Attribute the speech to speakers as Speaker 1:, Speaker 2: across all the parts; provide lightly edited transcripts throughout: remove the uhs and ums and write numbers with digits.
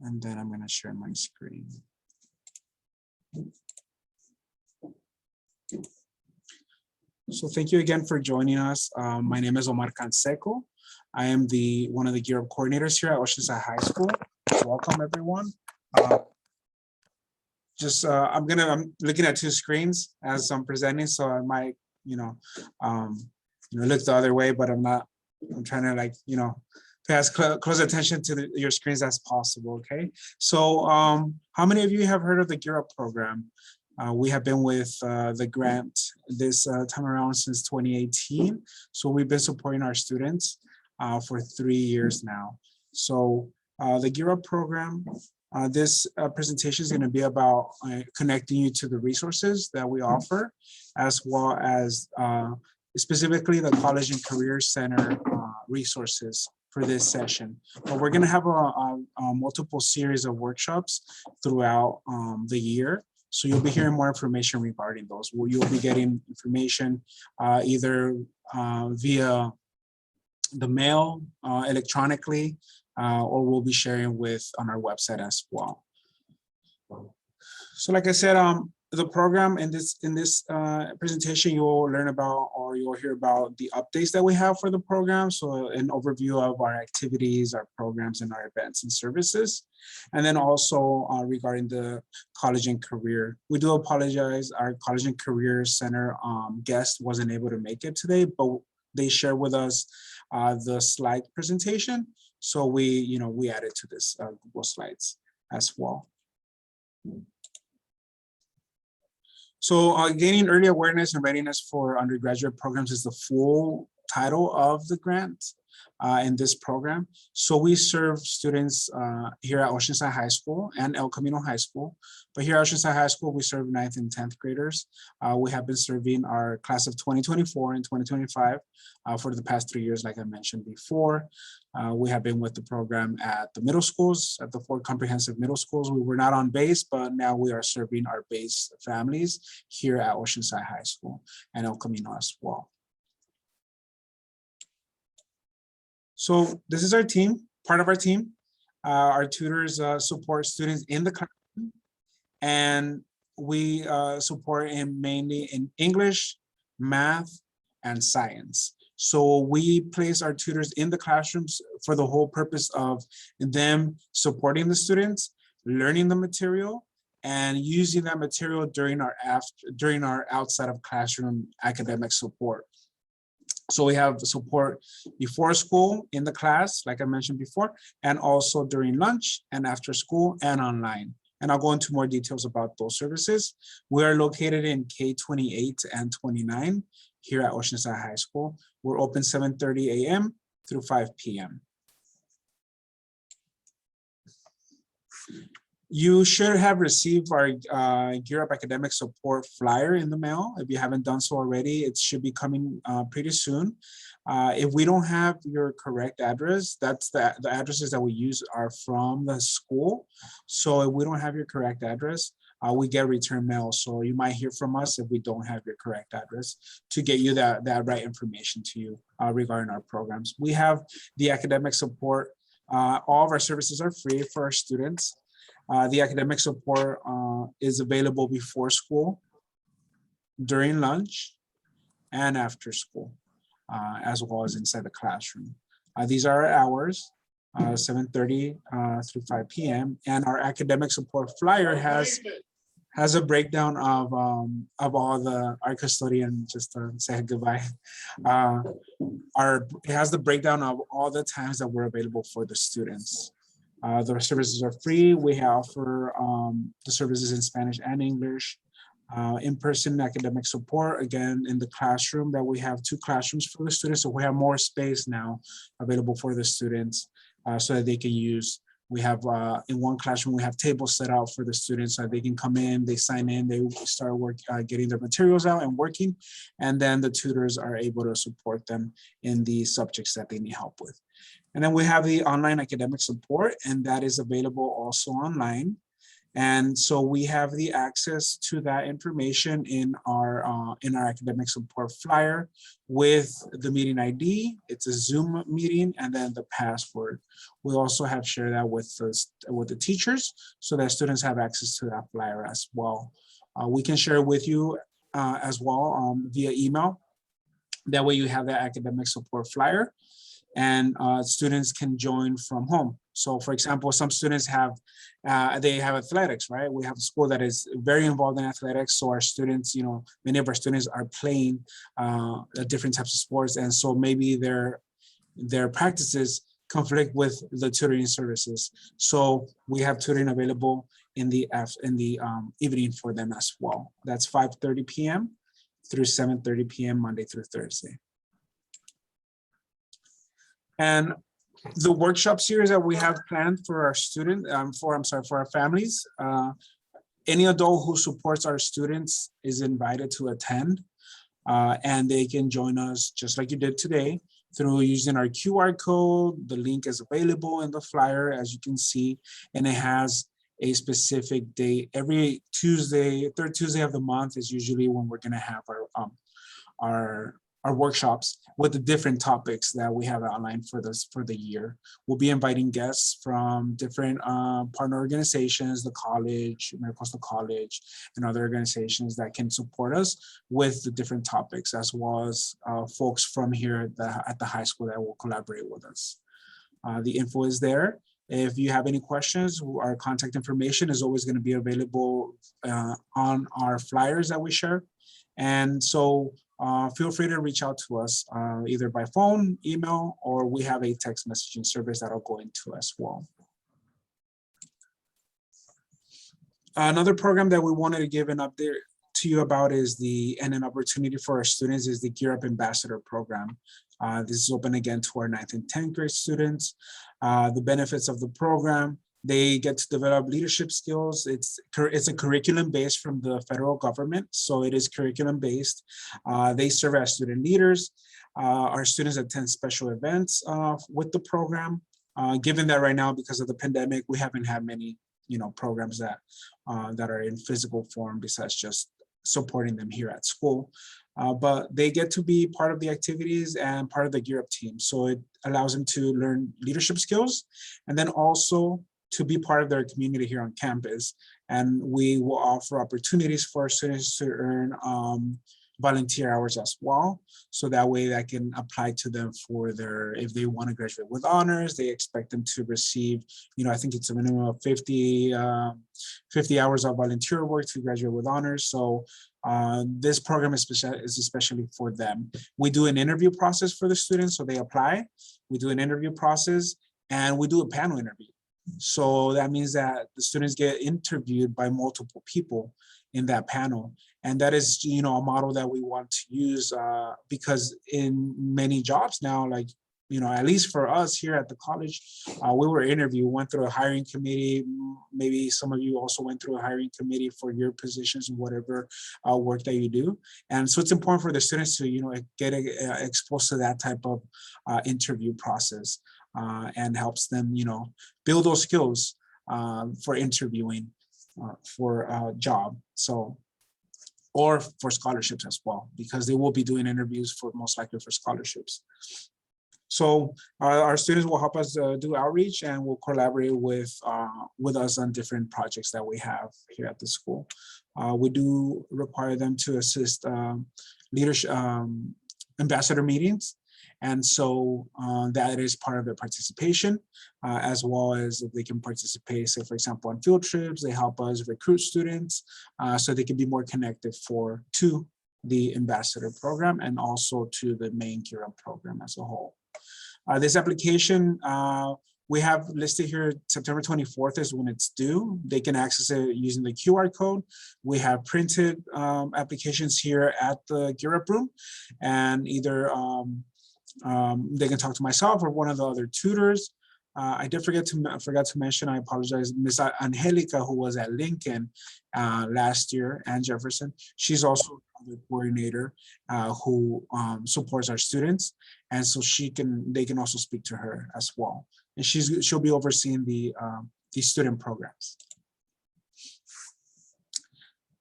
Speaker 1: And then I'm going to share my screen. So thank you again for joining us. My name is Omar Canseco. I am one of the Girard coordinators here at Oceanside High School. Welcome everyone. I'm looking at two screens as I'm presenting, so I might, look the other way, but I'm trying to pay as close attention to your screens as possible, okay? So how many of you have heard of the Girard program? We have been with the grant this time around since 2018. So we've been supporting our students for 3 years now. So the Girard program, this presentation is going to be about connecting you to the resources that we offer, as well as specifically the College and Career Center resources for this session. But we're going to have a multiple series of workshops throughout the year. So you'll be hearing more information regarding those. You'll be getting information either via the mail, electronically, or we'll be sharing on our website as well. So like I said, the program in this presentation, you'll learn about, or you'll hear about the updates that we have for the program. So an overview of our activities, our programs, and our events and services. And then also regarding the College and Career. We do apologize, our College and Career Center guest wasn't able to make it today, but they shared with us the slide presentation. So we added to this Google Slides as well. So gaining early awareness and readiness for undergraduate programs is the full title of the grant in this program. So we serve students here at Oceanside High School and El Camino High School. But here at Oceanside High School, we serve 9th and 10th graders. We have been serving our class of 2024 and 2025 for the past 3 years, like I mentioned before. We have been with the program at the middle schools, at the 4 comprehensive middle schools. We were not on base, but now we are serving our base families here at Oceanside High School and El Camino as well. So this is our team, part of our team. Our tutors support students in the classroom, and we support mainly in English, math, and science. So we place our tutors in the classrooms for the whole purpose of them supporting the students, learning the material, and using that material during our outside of classroom academic support. So we have support before school in the class, like I mentioned before, and also during lunch and after school and online. And I'll go into more details about those services. We are located in K28 and 29 here at Oceanside High School. We're open 7:30 a.m. through 5 p.m. You should have received our Gear Up Academic Support flyer in the mail. If you haven't done so already, it should be coming pretty soon. If we don't have your correct address, that's the addresses that we use are from the school. So if we don't have your correct address, we get return mail. So you might hear from us if we don't have your correct address to get you that right information to you regarding our programs. We have the academic support. All of our services are free for our students. The academic support is available before school, during lunch, and after school, as well as inside the classroom. These are our hours, 7:30 through 5 p.m. And our academic support flyer has a breakdown of all our custodian, just to say goodbye. It has the breakdown of all the times that we're available for the students. The services are free. We offer the services in Spanish and English. In-person academic support, again, in the classroom, that we have 2 classrooms for the students. So we have more space now available for the students so that they can use. We have in one classroom, we have tables set out for the students so they can come in, they sign in, they start getting their materials out and working. And then the tutors are able to support them in the subjects that they need help with. And then we have the online academic support, and that is available also online. And so we have the access to that information in our academic support flyer with the meeting ID. It's a Zoom meeting, and then the password. We also have shared that with the teachers so that students have access to that flyer as well. We can share it with you as well via email. That way you have that academic support flyer, and students can join from home. So for example, some students have, they have athletics, right? We have a school that is very involved in athletics. So our students, many of our students are playing different types of sports. And so maybe their practices conflict with the tutoring services. So we have tutoring available in the evening for them as well. That's 5:30 p.m. through 7:30 p.m. Monday through Thursday. And the workshop series that we have planned for our for our families, any adult who supports our students is invited to attend, and they can join us just like you did today through using our QR code. The link is available in the flyer, as you can see, and it has a specific date. Every Tuesday, third Tuesday of the month is usually when we're going to have our workshops with the different topics that we have outlined for the year. We'll be inviting guests from different partner organizations, the college, Maricosta College, and other organizations that can support us with the different topics, as well as folks from here at the high school that will collaborate with us. The info is there. If you have any questions, our contact information is always going to be available on our flyers that we share. And so feel free to reach out to us either by phone, email, or we have a text messaging service that I'll go into as well. Another program that we wanted to give an update to you about is an opportunity for our students is the Gear Up Ambassador Program. This is open again to our 9th and 10th grade students. The benefits of the program: they get to develop leadership skills. It's a curriculum based from the federal government, so it is curriculum based. They serve as student leaders. Our students attend special events with the program. Given that right now, because of the pandemic, we haven't had many programs that are in physical form besides just supporting them here at school. But they get to be part of the activities and part of the Gear Up team. So it allows them to learn leadership skills, and then also to be part of their community here on campus. And we will offer opportunities for our students to earn volunteer hours as well. So that way that can apply to them for if they want to graduate with honors, they expect them to receive, I think it's a minimum of 50 hours of volunteer work to graduate with honors. So this program is especially for them. We do an interview process for the students. So they apply, we do an interview process, and we do a panel interview. So that means that the students get interviewed by multiple people in that panel. And that is, a model that we want to use because in many jobs now, like, at least for us here at the college, we were interviewed, went through a hiring committee. Maybe some of you also went through a hiring committee for your positions and whatever work that you do. And so it's important for the students to, get exposed to that type of interview process and helps them, build those skills for interviewing for a job. So, or for scholarships as well, because they will be doing interviews most likely for scholarships. So our students will help us do outreach, and will collaborate with us on different projects that we have here at the school. We do require them to assist leadership ambassador meetings. And so that is part of their participation, as well as if they can participate, say, for example, on field trips. They help us recruit students so they can be more connected to the ambassador program and also to the main Gear Up program as a whole. This application, we have listed here September 24th is when it's due. They can access it using the QR code. We have printed applications here at the Gear Up room, and either they can talk to myself or one of the other tutors. I did forgot to mention, I apologize, Ms. Angelica, who was at Lincoln last year, and Jefferson. She's also the coordinator who supports our students, and so they can also speak to her as well. And she'll be overseeing the student programs.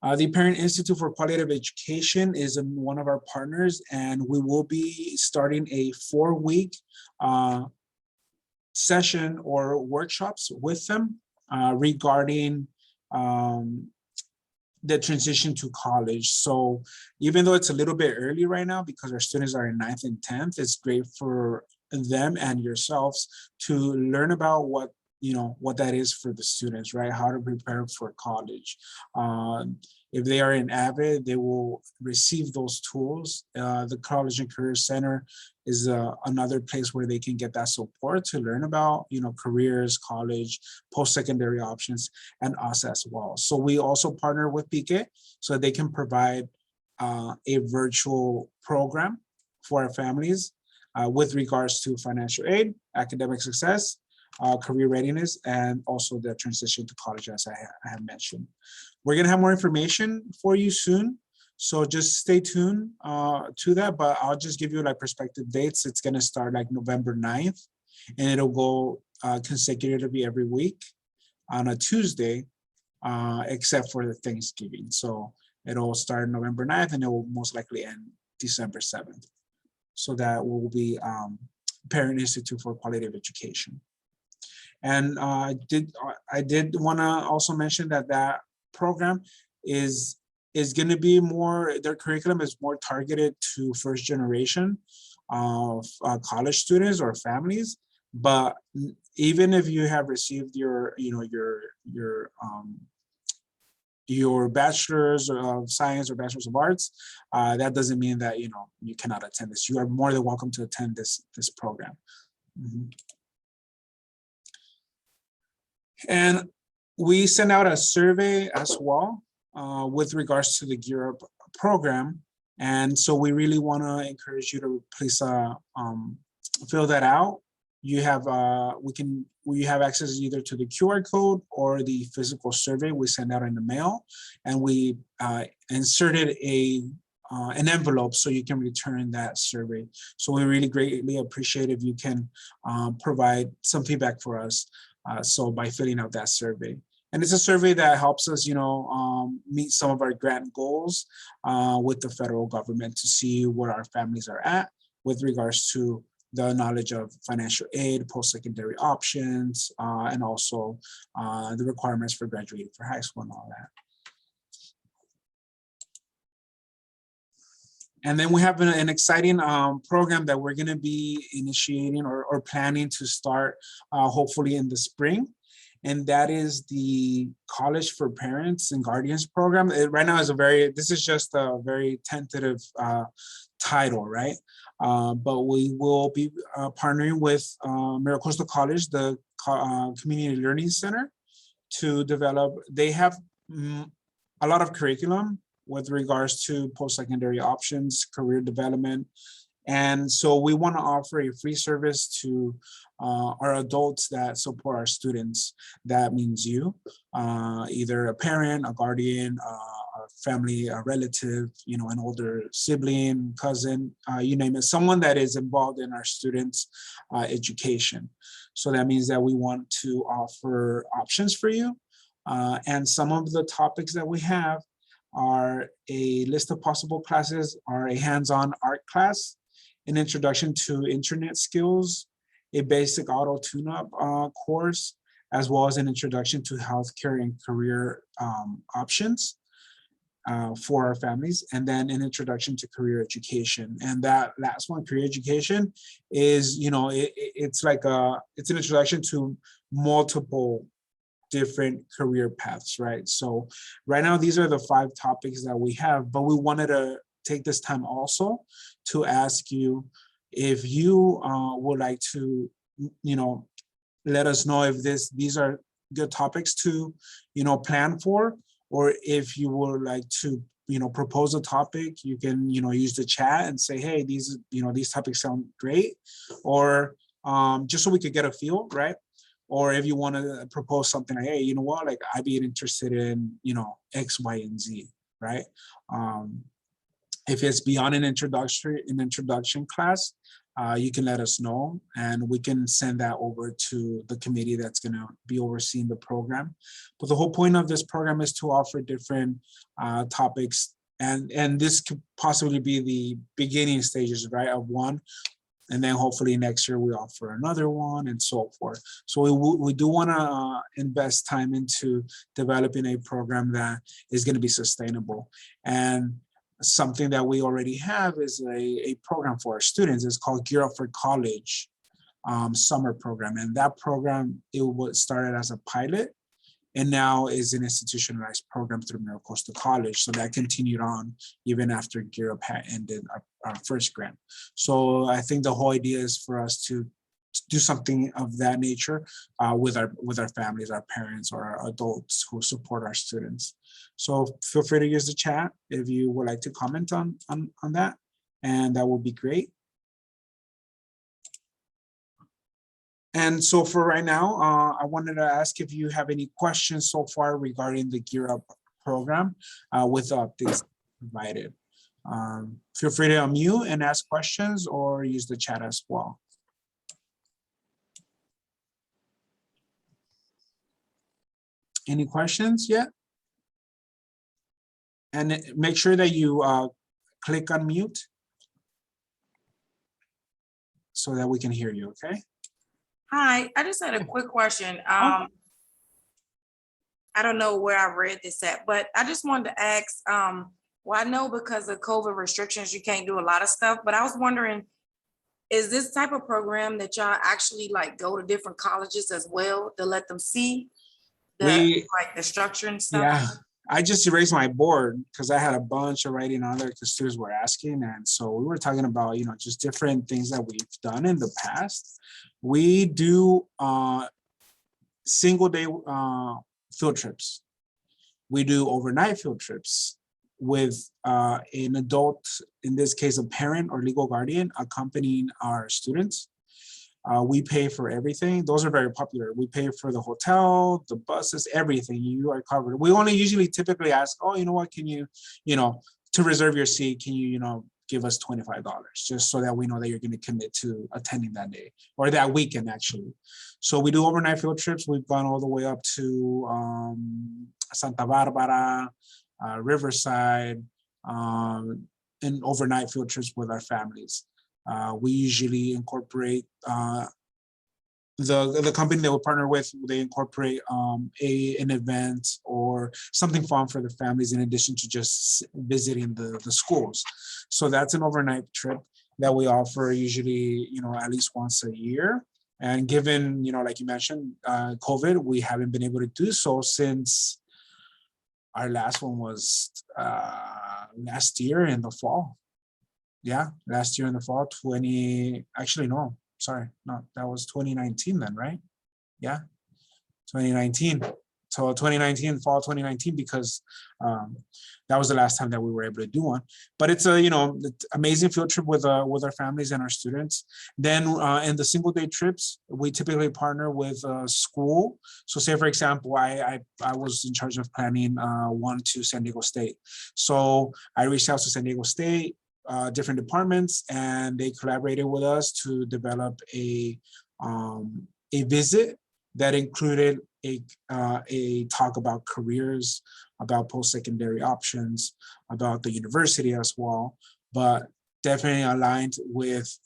Speaker 1: The Parent Institute for Qualitative Education is one of our partners, and we will be starting a 4-week session or workshops with them regarding the transition to college. So even though it's a little bit early right now because our students are in 9th and 10th, it's great for them and yourselves to learn about what that is for the students, right? How to prepare for college. If they are in AVID, they will receive those tools. The College and Career Center is another place where they can get that support to learn about, careers, college, post-secondary options, and us as well. So we also partner with PIQE so they can provide a virtual program for our families with regards to financial aid, academic success, career readiness, and also the transition to college, as I have mentioned. We're going to have more information for you soon, so just stay tuned to that, but I'll just give you like prospective dates. It's going to start like November 9th, and it'll go consecutively every week on a Tuesday, except for the Thanksgiving. So it'll start November 9th, and it will most likely end December 7th. So that will be Parent Institute for Qualitative Education. And I did want to also mention that program is going to be more, their curriculum is more targeted to first generation of college students or families. But even if you have received your bachelor's of science or bachelor's of arts, that doesn't mean that you cannot attend this. You are more than welcome to attend this program. Mm-hmm. And we send out a survey as well with regards to the Girard program. And so we really want to encourage you to please fill that out. You have we have access either to the QR code or the physical survey we send out in the mail, and we inserted an envelope so you can return that survey. So we really greatly appreciate if you can provide some feedback for us. So by filling out that survey. And it's a survey that helps us, meet some of our grant goals with the federal government to see where our families are at with regards to the knowledge of financial aid, post-secondary options, and also the requirements for graduating from high school and all that. And then we have an exciting program that we're going to be initiating or planning to start hopefully in the spring. And that is the College for Parents and Guardians program. Right now this is just a very tentative title, right? But we will be partnering with MiraCosta College, the Community Learning Center, to develop. They have a lot of curriculum with regards to post-secondary options, career development. And so we want to offer a free service to our adults that support our students. That means you, either a parent, a guardian, a family, a relative, an older sibling, cousin, you name it, someone that is involved in our students' education. So that means that we want to offer options for you. And some of the topics that we have are a list of possible classes, are a hands-on art class, an introduction to internet skills, a basic auto tune-up course, as well as an introduction to healthcare and career options for our families, and then an introduction to career education. And that last one, career education, is it's an introduction to multiple different career paths, right? So right now, these are the 5 topics that we have, but we wanted to take this time also to ask you if you would like to, let us know if these are good topics to, plan for, or if you would like to, propose a topic. You can, use the chat and say, hey, these topics sound great, or just so we could get a feel, right? Or if you want to propose something like, hey, you know what, like I'd be interested in, X, Y, and Z, right? If it's beyond an introduction class, you can let us know, and we can send that over to the committee that's going to be overseeing the program. But the whole point of this program is to offer different topics, and this could possibly be the beginning stages, right, of one. And then hopefully next year we offer another one and so forth. So we do want to invest time into developing a program that is going to be sustainable. And something that we already have is a program for our students. It's called Girard for College summer program. And that program, it was started as a pilot and now is an institutionalized program through MiraCosta College. So that continued on even after Girard had ended our first grant. So I think the whole idea is for us to do something of that nature with our families, our parents, or our adults who support our students. So feel free to use the chat if you would like to comment on that, and that would be great. And so for right now, I wanted to ask if you have any questions so far regarding the Gear Up program with the updates provided. Feel free to unmute and ask questions or use the chat as well. Any questions yet? And make sure that you click unmute so that we can hear you, okay?
Speaker 2: Hi, I just had a quick question. I don't know where I read this at, but I just wanted to ask, well, I know because of COVID restrictions, you can't do a lot of stuff, but I was wondering, is this type of program that y'all actually like go to different colleges as well to let them see the structure and stuff?
Speaker 1: Yeah, I just erased my board because I had a bunch of writing on there because students were asking. And so we were talking about, you know, just different things that we've done in the past. We do single day field trips. We do overnight field trips with an adult, in this case, a parent or legal guardian accompanying our students. We pay for everything. Those are very popular. We pay for the hotel, the buses, everything. You are covered. We only usually typically ask, oh, you know what, can you, to reserve your seat, can you, give us $25 just so that we know that you're going to commit to attending that day or that weekend, actually. So we do overnight field trips. We've gone all the way up to Santa Barbara, Riverside, and overnight field trips with our families. We usually incorporate the company that we partner with, they incorporate an event or something fun for the families in addition to just visiting the schools. So that's an overnight trip that we offer usually, at least once a year. And given, like you mentioned, COVID, we haven't been able to do so since our last one was last year in the fall. Yeah, last year in the fall, that was 2019 then, right? Yeah, 2019. So 2019, fall 2019, because that was the last time that we were able to do one. But it's a, amazing field trip with our families and our students. Then in the single day trips, we typically partner with a school. So say, for example, I was in charge of planning one to San Diego State. So I reached out to San Diego State, different departments, and they collaborated with us to develop a visit that included a talk about careers, about post-secondary options, about the university as well, but definitely aligned with,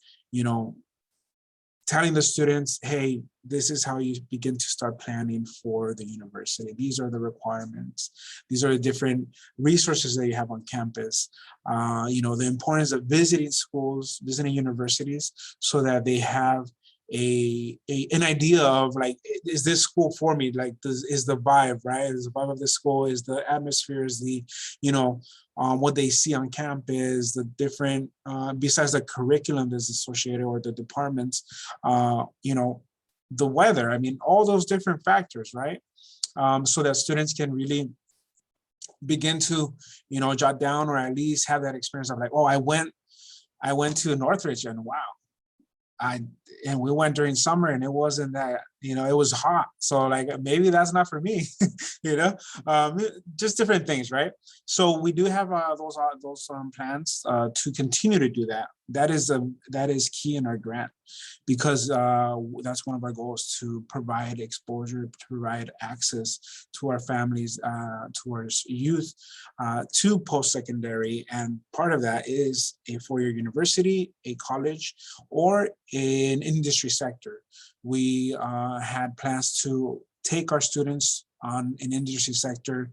Speaker 1: telling the students, hey, this is how you begin to start planning for the university. These are the requirements. These are the different resources that you have on campus. The importance of visiting schools, visiting universities, so that they have an idea of like, is this school for me? Like, is the vibe, right? Is the vibe of the school, is the atmosphere, is the, what they see on campus, the different, besides the curriculum that's associated or the departments, the weather, I mean, all those different factors, right? So that students can really begin to, jot down or at least have that experience of like, oh, I went to Northridge and wow. And we went during summer and it wasn't that, it was hot. So like, maybe that's not for me, just different things, right? So we do have those plans to continue to do that. That is key in our grant, because that's one of our goals, to provide exposure, to provide access to our families, to our youth, to post-secondary. And part of that is a four-year university, a college, or an industry sector. We had plans to take our students on an industry sector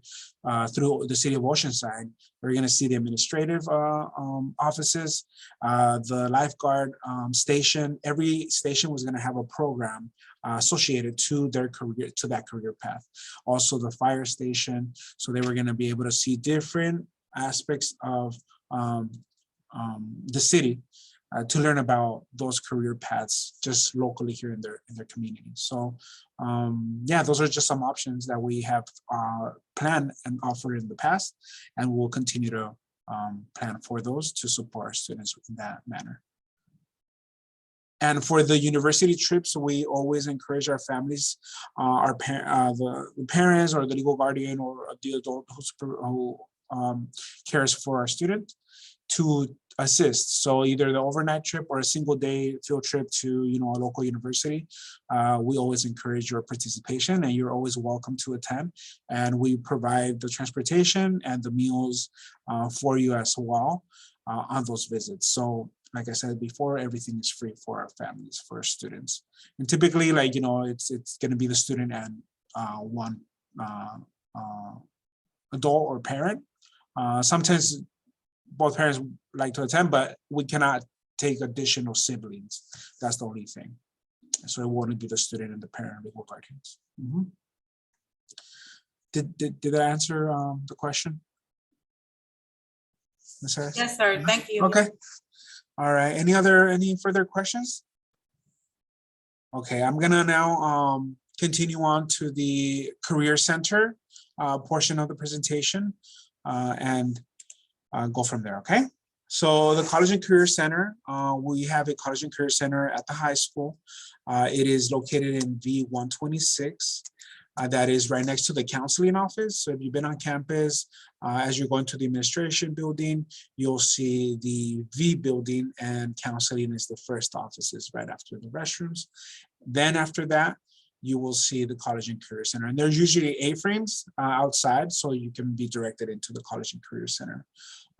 Speaker 1: through the city of Oceanside. We're going to see the administrative offices, the lifeguard station. Every station was going to have a program associated to their career, to that career path. Also the fire station. So they were going to be able to see different aspects of the city to learn about those career paths just locally here in their community. So yeah, those are just some options that we have planned and offered in the past, and we'll continue to plan for those to support our students in that manner. And for the university trips, we always encourage our families, the parents or the legal guardian or the adult who cares for our student, to assist. So either the overnight trip or a single day field trip to a local university. We always encourage your participation, and you're always welcome to attend. And we provide the transportation and the meals for you as well on those visits. So like I said before, everything is free for our families, for our students. And typically, like, it's going to be the student and one adult or parent. Sometimes both parents like to attend, but we cannot take additional siblings. That's the only thing. So it wouldn't be the student and the parent legal guardians. Did I answer the question?
Speaker 2: Yes, sir. Thank you.
Speaker 1: Okay. All right. Any further questions? Okay, I'm gonna now continue on to the Career Center portion of the presentation and go from there, okay? So the College and Career Center, we have a College and Career Center at the high school. It is located in V126. That is right next to the counseling office. So if you've been on campus, as you're going to the administration building, you'll see the V building, and counseling is the first offices right after the restrooms. Then after that, you will see the College and Career Center. And there's usually A-frames outside, so you can be directed into the College and Career Center.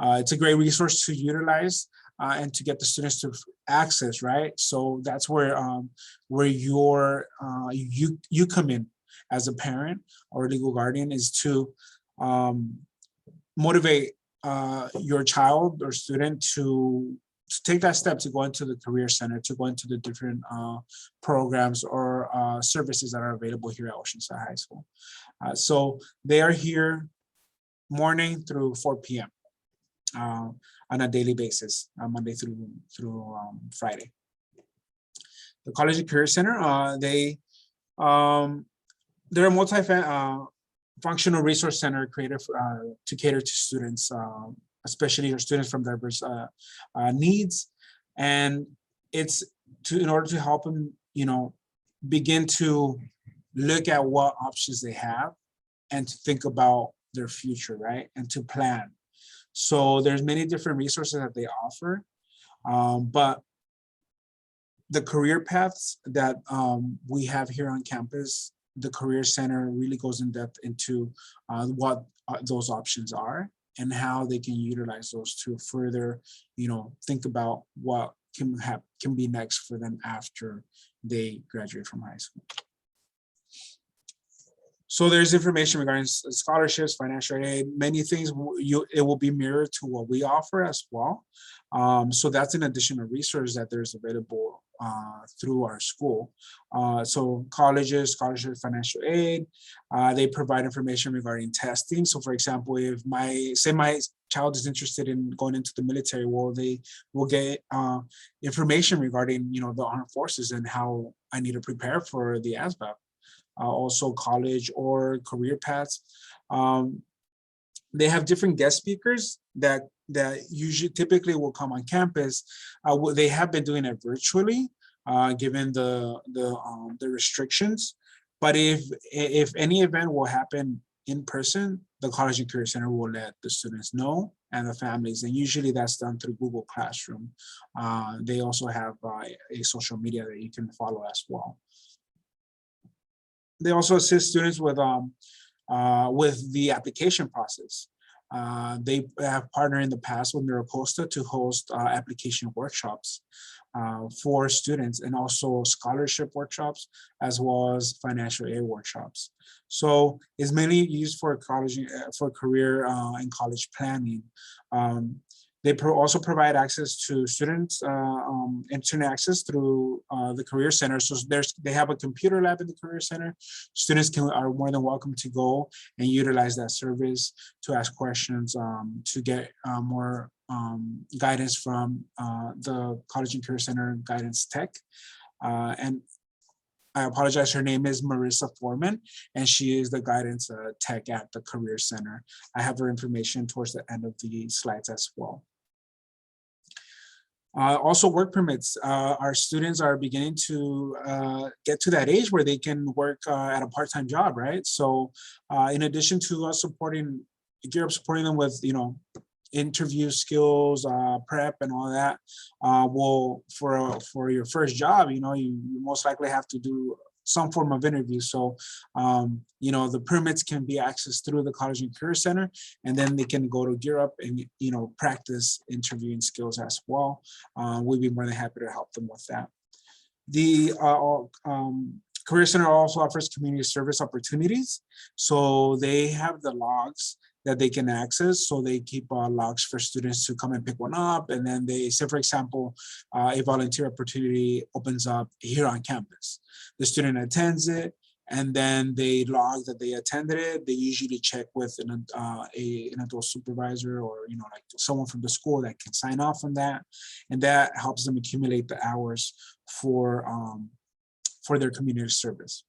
Speaker 1: It's a great resource to utilize and to get the students to access, right? So that's where you come in as a parent or legal guardian, is to motivate your child or student to take that step to go into the Career Center, to go into the different programs or services that are available here at Oceanside High School. So they are here morning through 4 p.m. On a daily basis, Monday through Friday. The College and Career Center, they're a multi-functional resource center created to cater to students, especially your students from diverse needs. And it's in order to help them, begin to look at what options they have and to think about their future, right? And to plan. So there's many different resources that they offer, but the career paths that we have here on campus, the Career Center really goes in depth into what those options are and how they can utilize those to further, think about what can be next for them after they graduate from high school. So there's information regarding scholarships, financial aid, many things. It will be mirrored to what we offer as well. So that's an additional resource that there's available through our school. So colleges, scholarship, financial aid, they provide information regarding testing. So for example, if my child is interested in going into the military, well, they will get information regarding, the armed forces and how I need to prepare for the ASVAB. Also college or career paths. They have different guest speakers that typically will come on campus. They have been doing it virtually, given the restrictions. But if any event will happen in person, the College and Career Center will let the students know and the families, and usually that's done through Google Classroom. They also have a social media that you can follow as well. They also assist students with the application process. They have partnered in the past with Miracosta to host application workshops for students, and also scholarship workshops, as well as financial aid workshops. So it's mainly used for college, for career and college planning. They also provide access to students, internet access through the Career Center. So they have a computer lab in the Career Center. Students are more than welcome to go and utilize that service to ask questions, to get more guidance from the College and Career Center guidance tech. And I apologize, her name is Marissa Foreman, and she is the guidance tech at the Career Center. I have her information towards the end of the slides as well. Also work permits. Our students are beginning to get to that age where they can work at a part-time job, right? So in addition to us supporting them with, interview skills, prep and all that, well, for your first job, you most likely have to do some form of interview. So, the permits can be accessed through the College and Career Center, and then they can go to Girard and, practice interviewing skills as well. We'd be more than happy to help them with that. The Career Center also offers community service opportunities. So they have the logs that they can access. So they keep logs for students to come and pick one up. And then they say, for example, a volunteer opportunity opens up here on campus. The student attends it, and then they log that they attended it. They usually check with an adult supervisor, or like someone from the school that can sign off on that, and that helps them accumulate the hours for their community service.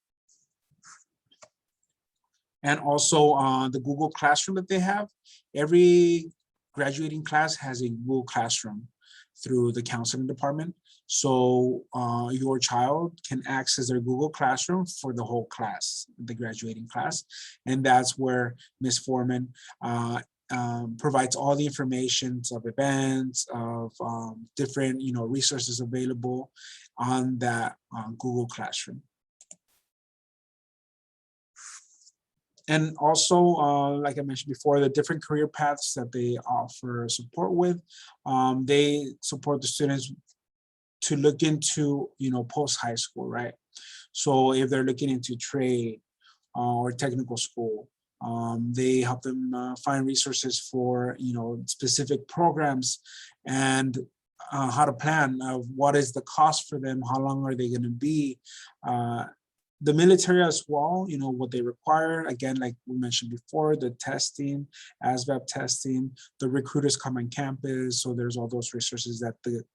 Speaker 1: And also the Google Classroom that they have. Every graduating class has a Google Classroom through the counseling department. So your child can access their Google Classroom for the whole class, the graduating class. And that's where Ms. Foreman provides all the information of events, of different resources available on that Google Classroom. And also, like I mentioned before, the different career paths that they offer support with, they support the students to look into, post-high school, right? So if they're looking into trade or technical school, they help them find resources for, specific programs, and how to plan of what is the cost for them, how long are they going to be. The military as well, what they require. Again, like we mentioned before, the testing, ASVAB testing, the recruiters come on campus. So there's all those resources that the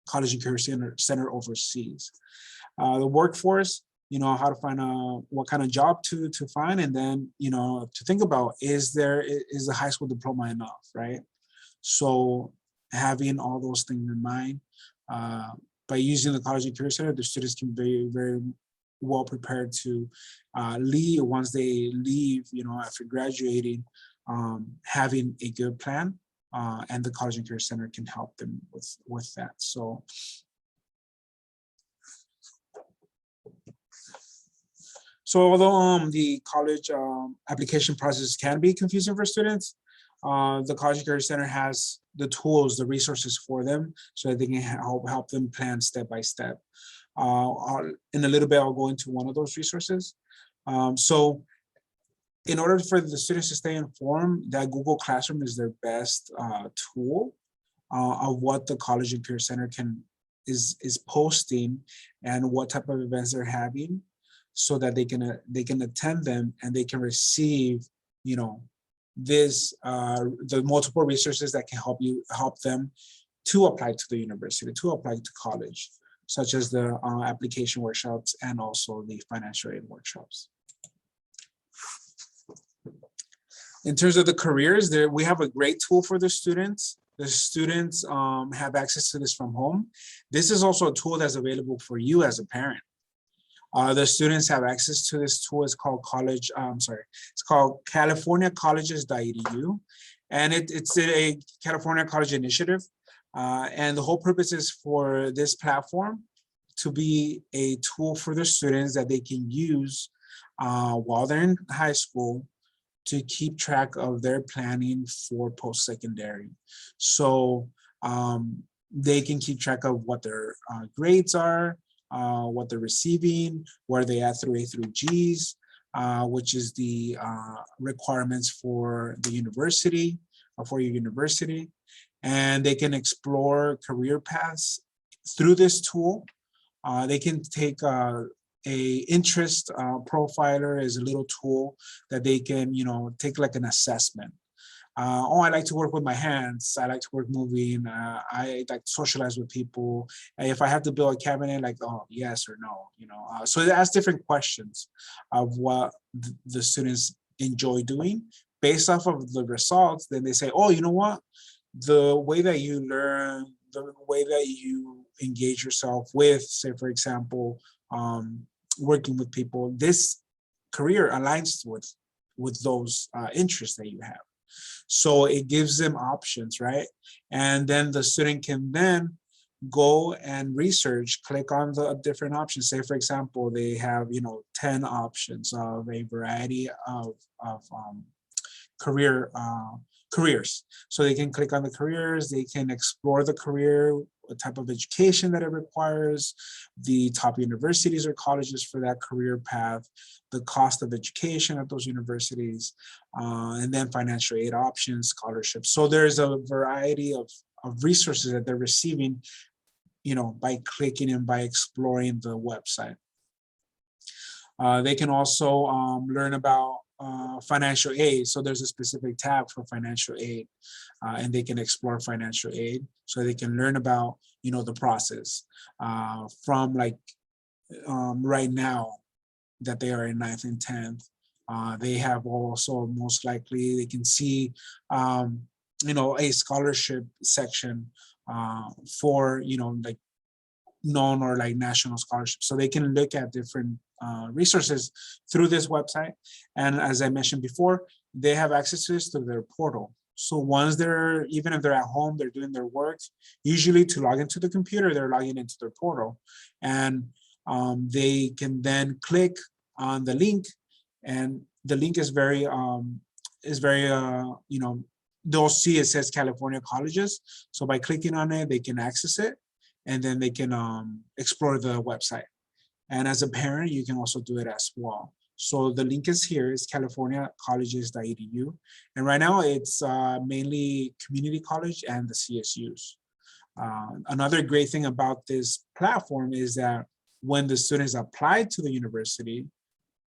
Speaker 1: College and Career Center oversees. The workforce, how to find what kind of job to find, and then, to think about, is the high school diploma enough, right? So having all those things in mind, by using the College and Career Center, the students can be very well prepared to leave once they leave, after graduating, having a good plan, and the College and Career Center can help them with that. So although the college application process can be confusing for students, the College and Career Center has the tools, the resources for them, so that they can help them plan step by step. In a little bit, I'll go into one of those resources. So in order for the students to stay informed, that Google Classroom is their best tool of what the College and Career Center is posting and what type of events they're having, so that they can attend them and they can receive, the multiple resources that can help them to apply to the university, to apply to college, such as the application workshops and also the financial aid workshops. In terms of the careers, we have a great tool for the students. the students have access to this from home. This is also a tool that's available for you as a parent. The students have access to this tool. It's called it's called californiacolleges.edu. And it's a California College initiative. And the whole purpose is for this platform to be a tool for the students that they can use while they're in high school to keep track of their planning for post-secondary. So they can keep track of what their grades are, what they're receiving, where they at through A through Gs, which is the requirements for the university, for your university. And they can explore career paths through this tool. They can take a interest profiler is a little tool that they can, take like an assessment. I like to work with my hands. I like to work moving. I like to socialize with people. If I have to build a cabinet, like, yes or no, So it asks different questions of what the students enjoy doing. Based off of the results, then they say, oh, you know what? The way that you learn, the way that you engage yourself with, say, for example, working with people, this career aligns with those interests that you have. So it gives them options, right? And then the student can then go and research, click on the different options. Say, for example, they have, 10 options of a variety of careers. So they can click on the careers, they can explore the career, what type of education that it requires, the top universities or colleges for that career path, the cost of education at those universities, and then financial aid options, scholarships. So there's a variety of resources that they're receiving, by clicking and by exploring the website. They can also learn about financial aid. So there's a specific tab for financial aid, and they can explore financial aid. So they can learn about, the process from right now that they are in 9th and 10th. They have also most likely, they can see, a scholarship section for, known or national scholarships. So they can look at different resources through this website. And as I mentioned before, they have access to this through their portal. So once even if they're at home, they're doing their work, usually to log into the computer, they're logging into their portal. And they can then click on the link, and the link is very, they'll see it says California Colleges. So by clicking on it, they can access it, and then they can explore the website. And as a parent, you can also do it as well. So the link is here, it's californiacolleges.edu. And right now it's mainly community college and the CSUs. Another great thing about this platform is that when the students apply to the university,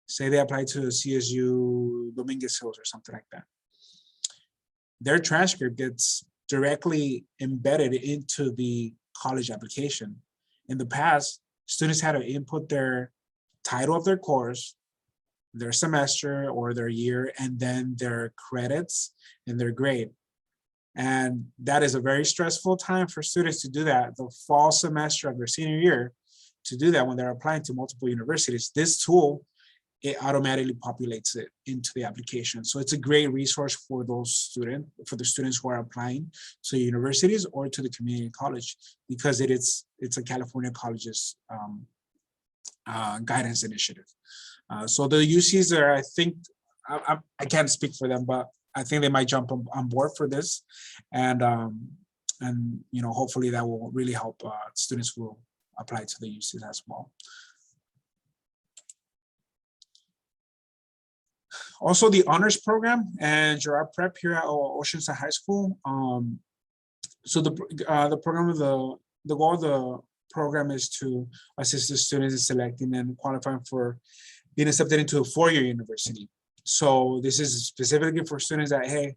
Speaker 1: say they apply to the CSU Dominguez Hills or something like that, their transcript gets directly embedded into the college application. In the past, students had to input their title of their course, their semester or their year, and then their credits and their grade. And that is a very stressful time for students to do that, the fall semester of their senior year, to do that when they're applying to multiple universities. This tool, it automatically populates it into the application. So it's a great resource for the students who are applying to universities or to the community college, because it's a California Colleges guidance initiative. So the UCs are, I think, I can't speak for them, but I think they might jump on board for this, and hopefully that will really help students who apply to the UCs as well. Also, the honors program and Girard Prep here at Oceanside High School. So the goal of the program is to assist the students in selecting and qualifying for being accepted into a four-year university. So this is specifically for students that, hey,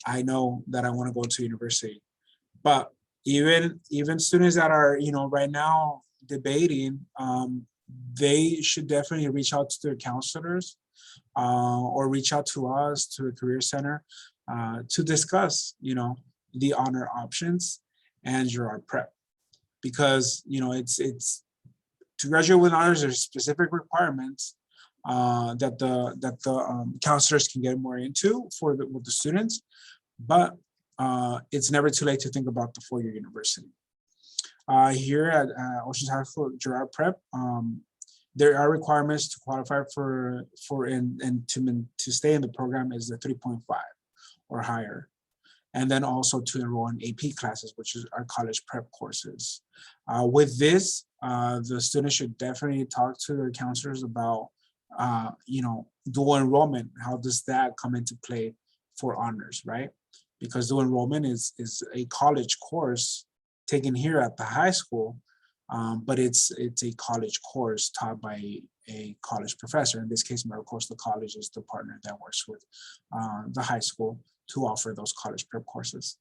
Speaker 1: I know that I want to go to university. But even students that are, right now debating, they should definitely reach out to their counselors or reach out to us, to the Career Center, to discuss, the honor options and Girard prep, because it's to graduate with honors, there's specific requirements that the counselors can get more into with the students, but it's never too late to think about the four-year university. Here at Oceans High School Girard Prep, there are requirements to qualify and to stay in the program is the 3.5 or higher. And then also to enroll in AP classes, which is our college prep courses. With this, the students should definitely talk to their counselors about, dual enrollment. How does that come into play for honors, right? Because dual enrollment is a college course taken here at the high school, but it's a college course taught by a college professor. In this case, Maricosta College is the partner that works with the high school to offer those college prep courses.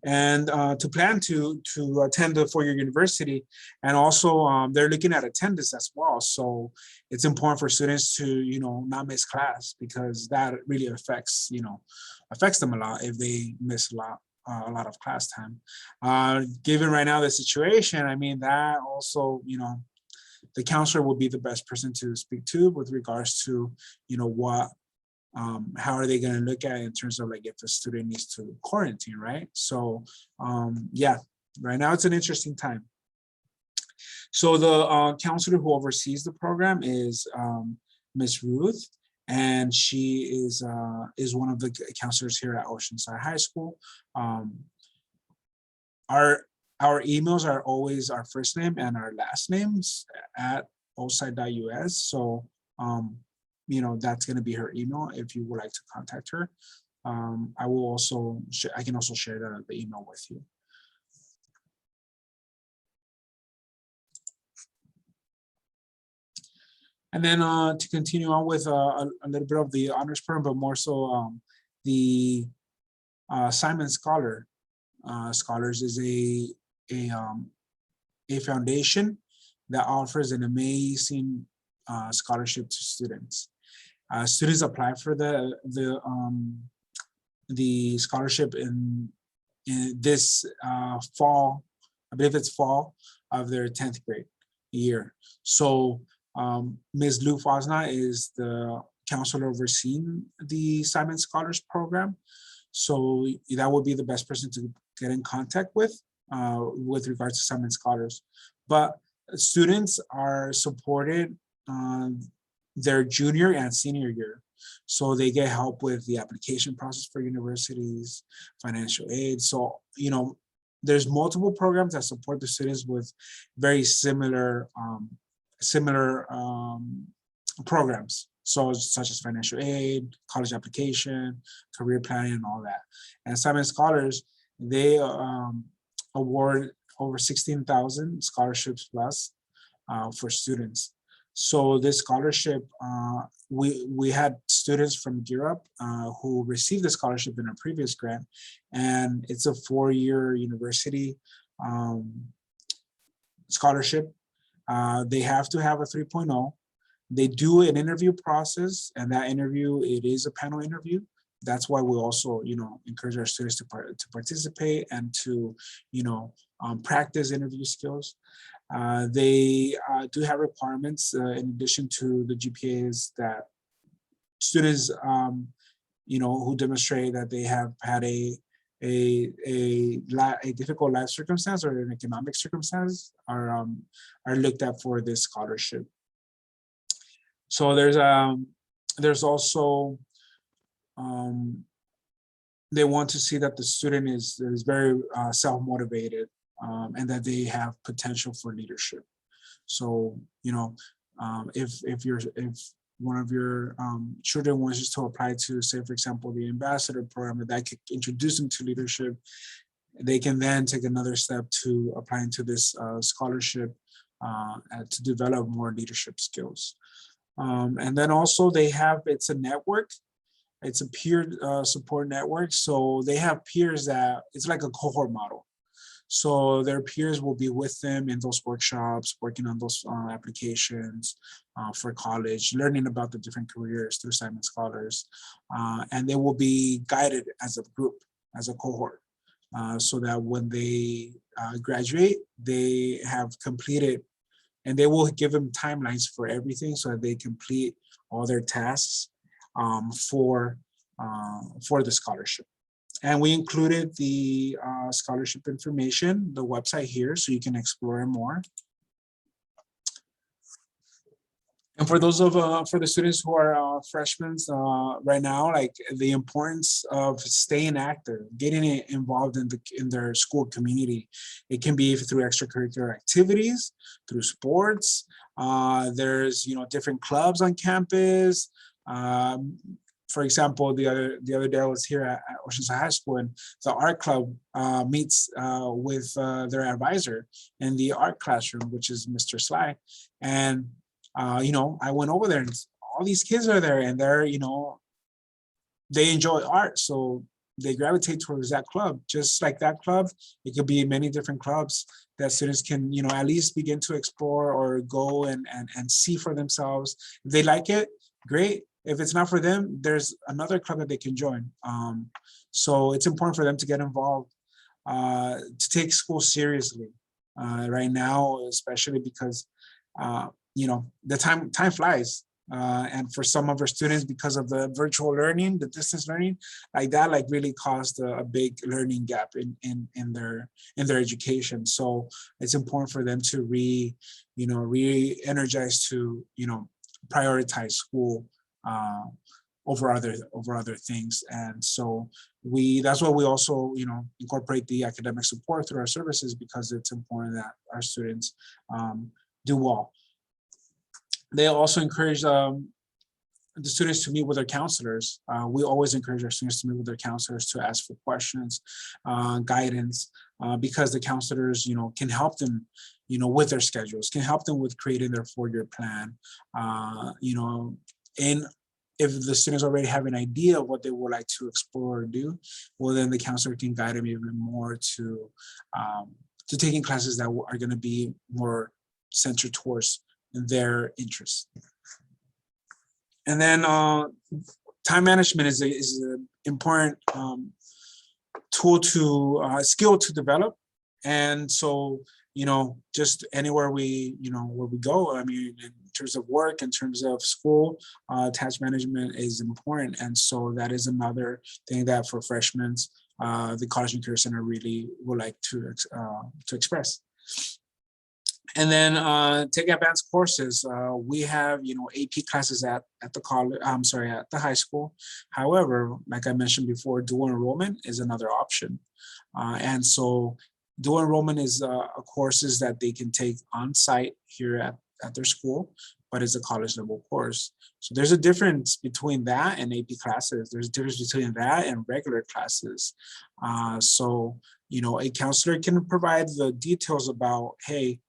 Speaker 1: And to plan to attend the four-year university, and also they're looking at attendance as well. So it's important for students to not miss class, because that really affects them a lot if they miss a lot of class time. Given right now the situation, I mean, that also the counselor will be the best person to speak to with regards to what how are they going to look at it in terms of like if the student needs to quarantine, right? So yeah, right now it's an interesting time. So the counselor who oversees the program is Miss Ruth, and she is one of the counselors here at Oceanside High School. Our emails are always our first name and our last names at oside.us. So that's going to be her email if you would like to contact her. I can also share the email with you. And then to continue on with a little bit of the honors program, but more so the Simon Scholar Scholars is a foundation that offers an amazing scholarship to students. Students apply for the scholarship in this fall, I believe it's fall of their 10th grade year. So Ms. Lou Fosna is the counselor overseeing the Simon Scholars Program. So that would be the best person to get in contact with regards to Simon Scholars. But students are supported their junior and senior year. So they get help with the application process for universities, financial aid. So, there's multiple programs that support the students with very similar programs. So such as financial aid, college application, career planning, and all that. And Simon Scholars, they award over 16,000 scholarships plus for students. So this scholarship, we had students from Girard who received the scholarship in a previous grant, and it's a 4-year university scholarship. They have to have a 3.0. They do an interview process, and that interview, it is a panel interview. That's why we also, encourage our students to participate and to, practice interview skills. They do have requirements in addition to the GPAs that students, who demonstrate that they have had a difficult life circumstance or an economic circumstance are looked at for this scholarship. So there's also they want to see that the student is very self-motivated and that they have potential for leadership. So if one of your children wants to apply to, say, for example, the ambassador program, that could introduce them to leadership, they can then take another step to applying to this scholarship to develop more leadership skills. And then also it's a network. It's a peer support network. So they have peers that, it's like a cohort model. So their peers will be with them in those workshops, working on those applications for college, learning about the different careers through Simon Scholars. And they will be guided as a group, as a cohort. so that when they graduate, they have completed, and they will give them timelines for everything so that they complete all their tasks for the scholarship. And we included the scholarship information, the website here, so you can explore more. And for those for the students who are freshmen right now, like the importance of staying active, getting involved in their school community. It can be through extracurricular activities, through sports. There's different clubs on campus. For example, the other day I was here at Oceanside High School, and the art club meets with their advisor in the art classroom, which is Mr. Sly, and I went over there and all these kids are there, and they enjoy art. So they gravitate towards that club. Just like that club, it could be many different clubs that students can, at least begin to explore or go and see for themselves. If they like it, great. If it's not for them, there's another club that they can join. So it's important for them to get involved, to take school seriously right now, especially because the time flies, and for some of our students, because of the virtual learning, the distance learning, like that, really caused a big learning gap in their education. So it's important for them to re-energize to prioritize school over other things. And so that's why we also incorporate the academic support through our services, because it's important that our students do well. They also encourage the students to meet with their counselors. We always encourage our students to meet with their counselors to ask for questions, guidance, because the counselors, can help them, with their schedules, can help them with creating their 4-year plan. And if the students already have an idea of what they would like to explore or do, well, then the counselor can guide them even more to taking classes that are going to be more centered towards their interests. And then time management is an important tool skill to develop. And so just anywhere where we go, I mean, in terms of work, in terms of school, task management is important. And so that is another thing that for freshmen, the College and Career Center really would like to express. And then take advanced courses. We have, AP classes at the college. I'm sorry, at the high school. However, like I mentioned before, dual enrollment is another option. And so dual enrollment is courses that they can take on site here at their school, but it's a college level course. So there's a difference between that and AP classes. There's a difference between that and regular classes. So, a counselor can provide the details about, hey,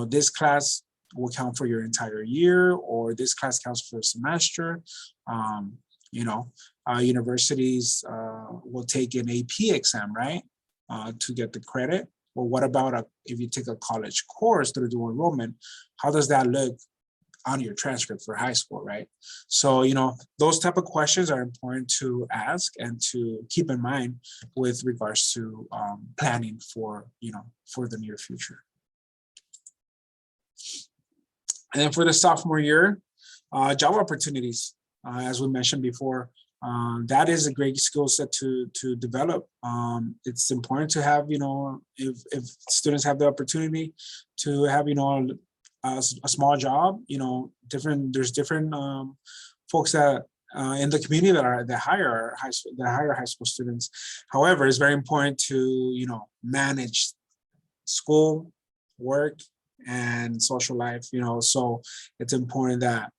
Speaker 1: this class will count for your entire year, or this class counts for a semester. Universities will take an AP exam, right, to get the credit. Well, what about if you take a college course through dual enrollment? How does that look on your transcript for high school, right? So, those type of questions are important to ask and to keep in mind with regards to planning for the near future. And then for the sophomore year, job opportunities, as we mentioned before, that is a great skill set to develop. It's important to have, if students have the opportunity to have, a small job, there's different folks that in the community that hire high school students. However, it's very important to, manage school, work, and social life, so it's important that,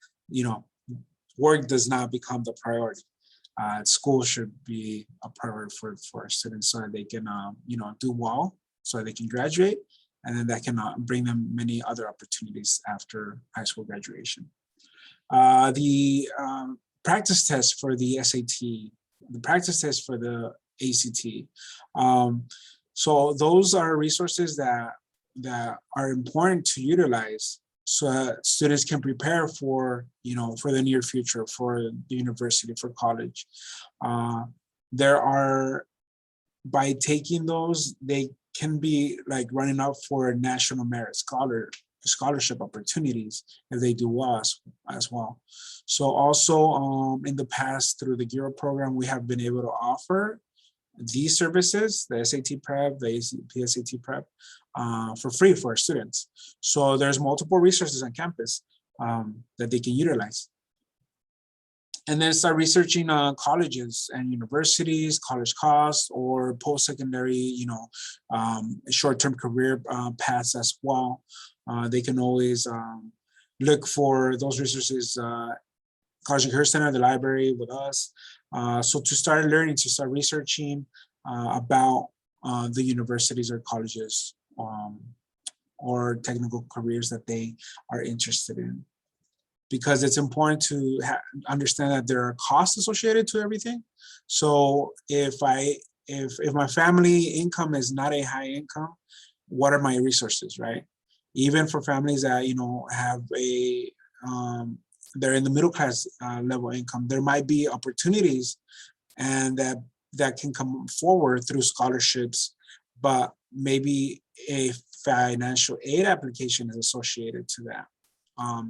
Speaker 1: work does not become the priority. School should be a priority for our students so that they can, do well, so that they can graduate, and then that can bring them many other opportunities after high school graduation. The practice test for the SAT, the practice test for the ACT. So those are resources that are important to utilize so that students can prepare for, for the near future, for the university, for college. There are by taking those, they can be like running up for national merit scholarship opportunities if they do well as well. So also in the past, through the Girard program, we have been able to offer these services, the SAT prep, the PSAT prep, for free for our students. So there's multiple resources on campus that they can utilize. And then start researching colleges and universities, college costs, or post-secondary, short-term career paths as well. They can always look for those resources, College and Career Center, the library with us. So to start learning, to start researching about the universities or colleges or technical careers that they are interested in. Because it's important to understand that there are costs associated to everything. So if my family income is not a high income, what are my resources, right? Even for families that have a they're in the middle class level income, there might be opportunities and that can come forward through scholarships, but maybe a financial aid application is associated to that.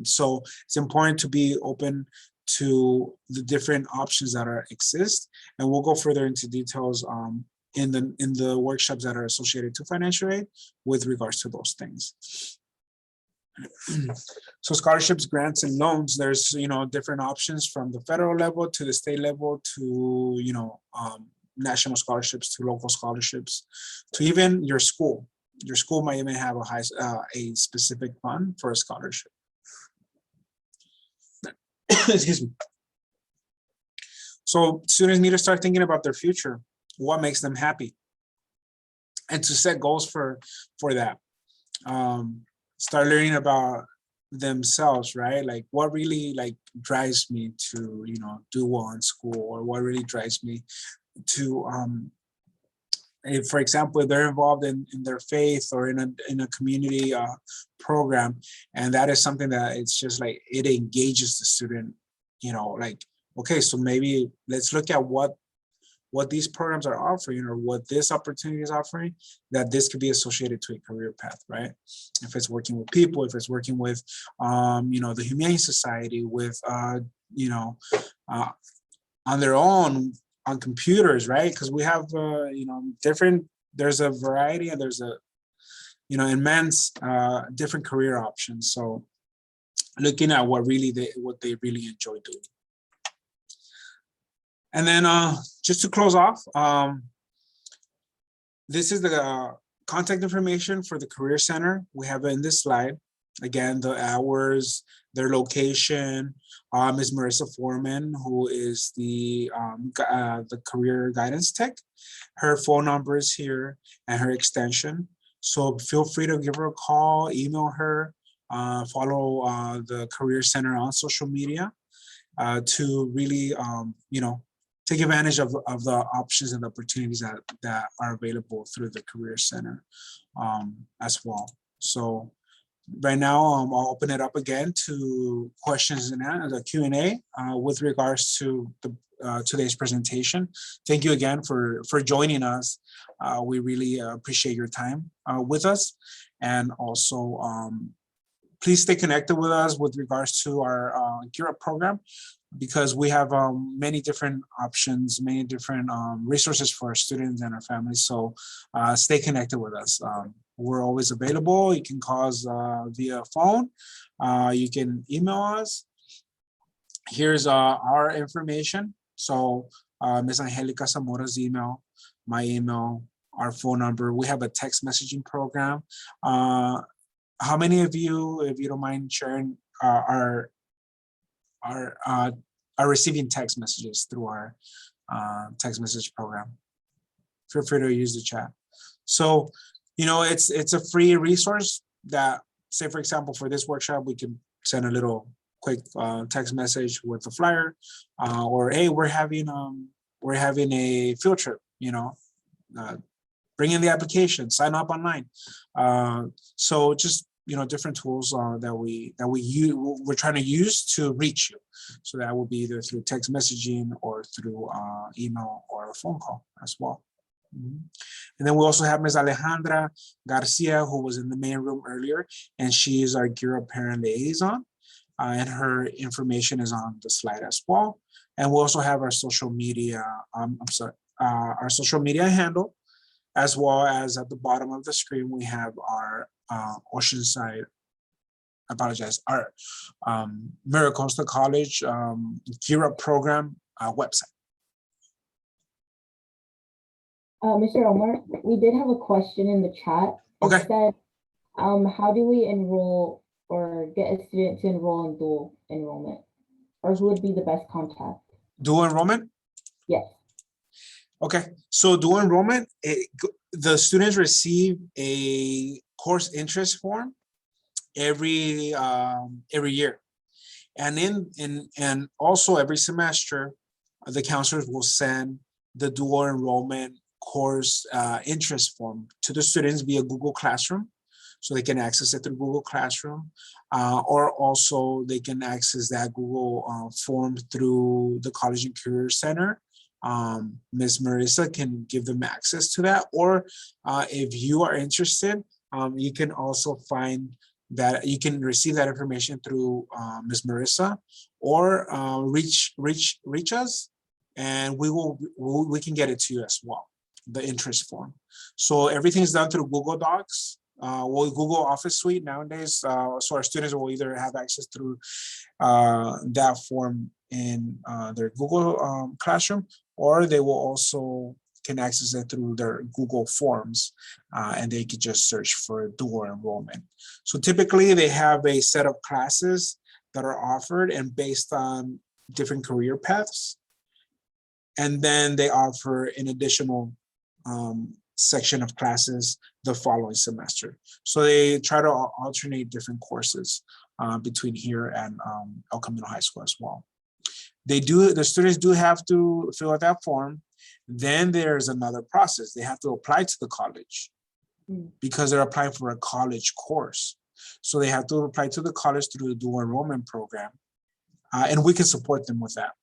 Speaker 1: So it's important to be open to the different options that exist, and we'll go further into details in the workshops that are associated to financial aid with regards to those things. So scholarships, grants, and loans, there's different options from the federal level to the state level to national scholarships to local scholarships to even your school. Your school might even have a specific fund for a scholarship. Excuse me. So students need to start thinking about their future, what makes them happy, and to set goals for that. Start learning about themselves, right? Like what really drives me to do well in school, or what really drives me to if, for example, if they're involved in their faith or in a community program, and that is something that it's just like it engages the student, okay, so maybe let's look at what these programs are offering, or what this opportunity is offering, that this could be associated to a career path, right? If it's working with people, if it's working with the Humane Society, with on their own, on computers, right? Because we have there's a variety, and there's a immense different career options. So looking at what they really enjoy doing. And then just to close off, this is the contact information for the Career Center. We have it in this slide. Again, the hours, their location. Ms. Marissa Foreman, who is the career guidance tech. Her phone number is here and her extension. So feel free to give her a call, email her, follow the Career Center on social media to really, take advantage of the options and the opportunities that are available through the Career Center as well. So right now, I'll open it up again to questions and the Q&A with regards to today's presentation. Thank you again for joining us. We really appreciate your time with us, and also please stay connected with us with regards to our Girard program, because we have many different options, many different resources for our students and our families. So stay connected with us. We're always available. You can call us via phone. You can email us. Here's our information. So Ms. Angelica Zamora's email, my email, our phone number. We have a text messaging program. How many of you, if you don't mind sharing, are receiving text messages through our text message program? Feel free to use the chat. So, it's a free resource that, say, for example, for this workshop, we can send a little quick text message with a flyer, or hey, we're having a field trip. Bring in the application, sign up online. So just different tools that we're trying to use to reach you. So that will be either through text messaging or through email or a phone call as well. Mhm. And then we also have Ms. Alejandra Garcia, who was in the main room earlier, and she is our Girard parent liaison. And her information is on the slide as well. And we also have our social media, our social media handle, as well as at the bottom of the screen, we have our Oceanside, I apologize, our Mira Costa College Girard program website.
Speaker 3: Mr. Omar, we did have a question in the chat.
Speaker 1: Okay.
Speaker 3: It said, how do we enroll or get a student to enroll in dual enrollment? Or who would be the best contact?
Speaker 1: Dual enrollment?
Speaker 3: Yes.
Speaker 1: Okay, so dual enrollment, the students receive a course interest form every year. And also every semester, the counselors will send the dual enrollment course interest form to the students via Google Classroom. So they can access it through Google Classroom, or also they can access that Google form through the College and Career Center. Ms. Marissa can give them access to that, or if you are interested, you can also find that you can receive that information through Ms. Marissa, or reach us, and we can get it to you as well, the interest form. So everything is done through Google Docs. Google Office Suite nowadays, so our students will either have access through that form in their Google Classroom, or they will also can access it through their Google Forms, and they could just search for dual enrollment. So typically they have a set of classes that are offered and based on different career paths. And then they offer an additional section of classes the following semester. So they try to alternate different courses between here and El Camino High School as well. The students do have to fill out that form. Then there's another process. They have to apply to the college because they're applying for a college course. So they have to apply to the college through the dual enrollment program. And we can support them with that.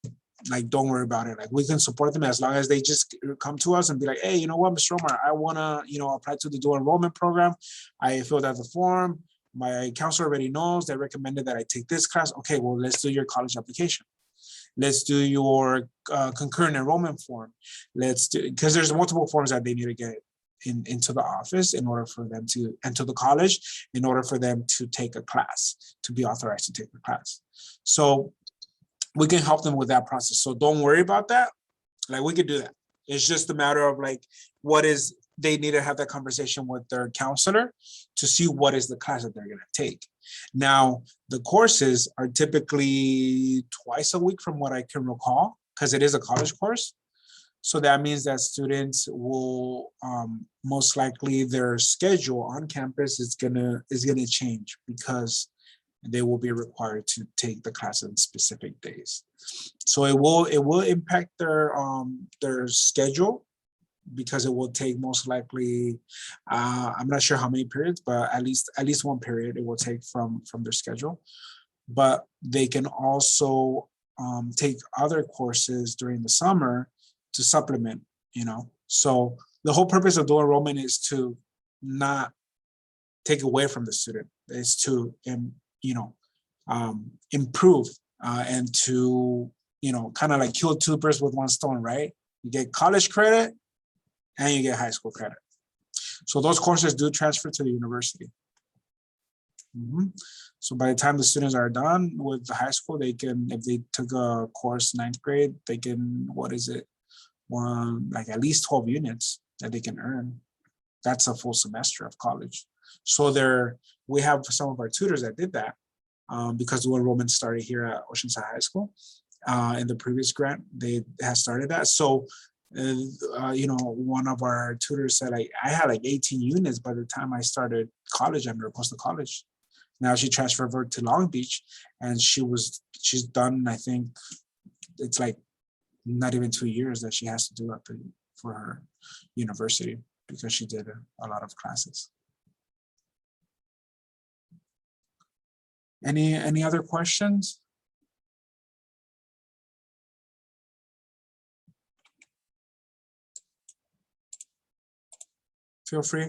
Speaker 1: Like, don't worry about it. Like, we can support them as long as they just come to us and be like, hey, you know what, Mr. Omar, I want to, apply to the dual enrollment program. I filled out the form. My counselor already knows. They recommended that I take this class. Okay, well, let's do your college application. Let's do your concurrent enrollment form. Let's do, because there's multiple forms that they need to get into the office in order for them to enter the college, in order for them to take a class, to be authorized to take the class. So we can help them with that process. So don't worry about that. Like, we could do that. It's just a matter of like, they need to have that conversation with their counselor to see what is the class that they're going to take. Now, the courses are typically twice a week from what I can recall, because it is a college course. So that means that students will most likely their schedule on campus is gonna change because they will be required to take the class on specific days. So it will impact their schedule, because it will take most likely, I'm not sure how many periods, but at least one period it will take from their schedule. But they can also take other courses during the summer to supplement, So the whole purpose of dual enrollment is to not take away from the student, is to, improve and to, kind of like kill two birds with one stone, right? You get college credit and you get high school credit. So those courses do transfer to the university. So by the time the students are done with the high school, they can, if they took a course 9th grade, they can, at least 12 units that they can earn. That's a full semester of college. So we have some of our tutors that did that because dual enrollment started here at Oceanside High School. In the previous grant, they had started that. So one of our tutors said, I had like 18 units by the time I started college at Mira Costa College. Now she transferred over to Long Beach, and she's done, I think it's like not even 2 years that she has to do for her university, because she did a lot of classes. Any other questions? Feel free.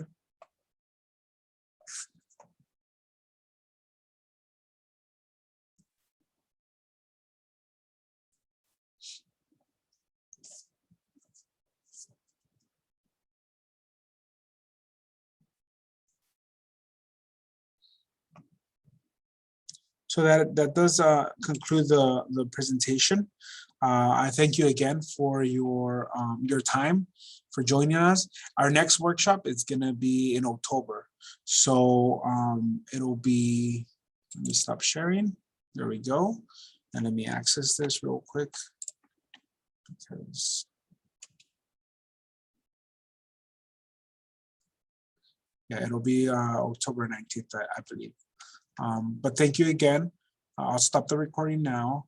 Speaker 1: So that does conclude the presentation. I thank you again for your time, for joining us. Our next workshop is gonna be in October. So it'll be, let me stop sharing. There we go. And let me access this real quick. Because yeah, it'll be October 19th, I believe. But thank you again. I'll stop the recording now.